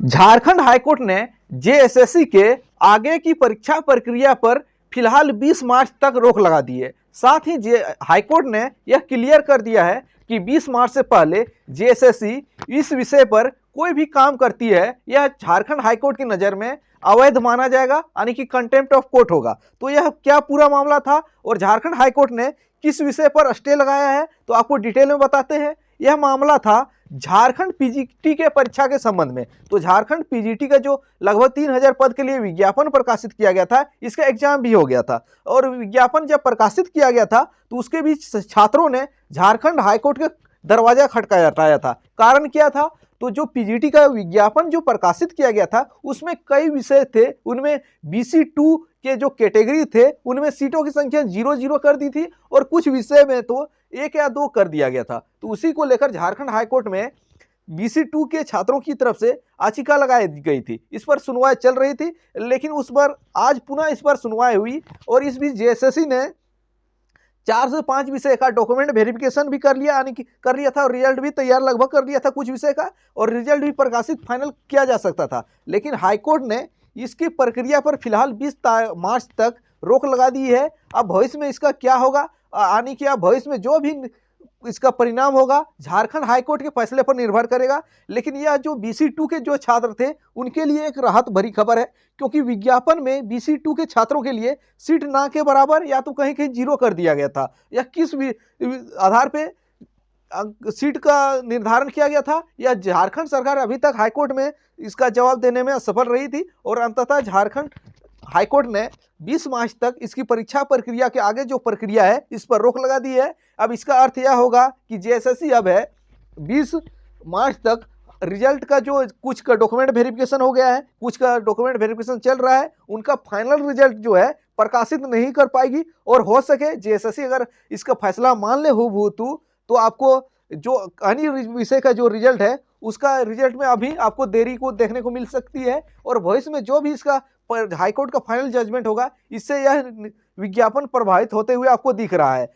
Jharkhand high court ने JSSC के आगे की परीक्षा प्रक्रिया पर फिलहाल 20 मार्च तक रोक लगा दी है। साथ ही हाईकोर्ट ने यह क्लियर कर दिया है कि 20 मार्च से पहले जेएसएससी इस विषय पर कोई भी काम करती है यह झारखंड हाईकोर्ट की नज़र में अवैध माना जाएगा, यानी कि कंटेम्प्ट ऑफ कोर्ट होगा। तो यह क्या पूरा मामला था और झारखंड हाईकोर्ट ने किस विषय पर स्टे लगाया है, तो आपको डिटेल में बताते हैं। यह मामला था झारखंड पीजीटी के परीक्षा के संबंध में। तो झारखंड पीजीटी का जो लगभग 3000 पद के लिए विज्ञापन प्रकाशित किया गया था, इसका एग्जाम भी हो गया था और विज्ञापन जब प्रकाशित किया गया था तो उसके बीच छात्रों ने झारखंड हाईकोर्ट के दरवाजा खटखटाया था। कारण क्या था? तो जो पीजीटी का विज्ञापन जो प्रकाशित किया गया था उसमें कई विषय थे, उनमें BC2 के जो कैटेगरी थे उनमें सीटों की संख्या 0 कर दी थी और कुछ विषय में तो 1 या 2 कर दिया गया था। तो उसी को लेकर झारखंड हाईकोर्ट में BC2 के छात्रों की तरफ से याचिका लगाई गई थी। इस पर सुनवाई चल रही थी, लेकिन उस पर आज पुनः इस पर सुनवाई हुई और इस बीच जेएसएससी ने 4 से 5 विषय का डॉक्यूमेंट वेरिफिकेशन भी कर लिया, यानी कि कर लिया था और रिजल्ट भी तैयार लगभग कर लिया था कुछ विषय का, और रिजल्ट भी प्रकाशित फाइनल किया जा सकता था। लेकिन हाईकोर्ट ने इसकी प्रक्रिया पर फिलहाल 20 मार्च तक रोक लगा दी है। अब भविष्य में इसका क्या होगा, यानी कि अब भविष्य में जो भी इसका परिणाम होगा झारखंड हाईकोर्ट के फैसले पर निर्भर करेगा। लेकिन यह जो BC2 के जो छात्र थे उनके लिए एक राहत भरी खबर है, क्योंकि विज्ञापन में BC2 के छात्रों के लिए सीट ना के बराबर या तो कहीं कहीं 0 कर दिया गया था। यह किस आधार पे सीट का निर्धारण किया गया था, यह झारखंड सरकार अभी तक हाईकोर्ट में इसका जवाब देने में असफल रही थी और अंततः झारखंड हाईकोर्ट ने 20 मार्च तक इसकी परीक्षा प्रक्रिया के आगे जो प्रक्रिया है इस पर रोक लगा दी है। अब इसका अर्थ यह होगा कि जेएसएससी अब है 20 मार्च तक रिजल्ट का जो कुछ का डॉक्यूमेंट वेरिफिकेशन हो गया है, कुछ का डॉक्यूमेंट वेरिफिकेशन चल रहा है, उनका फाइनल रिजल्ट जो है प्रकाशित नहीं कर पाएगी। और हो सके जेएसएससी अगर इसका फैसला मान ले हो तो आपको जो अन्य विषय का जो रिजल्ट है उसका रिजल्ट में अभी आपको देरी को देखने को मिल सकती है और भविष्य में जो भी इसका हाईकोर्ट का फाइनल जजमेंट होगा इससे यह विज्ञापन प्रभावित होते हुए आपको दिख रहा है।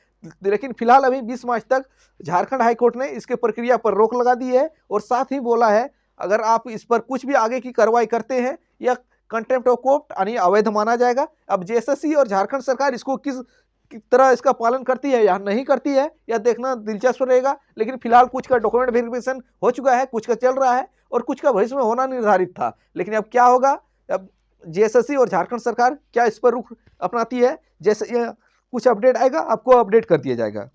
लेकिन फिलहाल अभी 20 मार्च तक झारखंड हाईकोर्ट ने इसके प्रक्रिया पर रोक लगा दी है और साथ ही बोला है अगर आप इस पर कुछ भी आगे की कार्रवाई करते हैं या कंटेम्प्ट ऑफ कोर्ट यानी अवैध माना जाएगा। अब जेएसएससी और झारखंड सरकार इसको किस तरह इसका पालन करती है या नहीं करती है यह देखना दिलचस्प रहेगा। लेकिन फिलहाल कुछ का डॉक्यूमेंट वेरिफिकेशन हो चुका है, कुछ का चल रहा है और कुछ का भविष्य में होना निर्धारित था। लेकिन अब क्या होगा, अब जेएसएससी और झारखंड सरकार क्या इस पर रुख अपनाती है, जैसे कुछ अपडेट आएगा आपको अपडेट कर दिया जाएगा।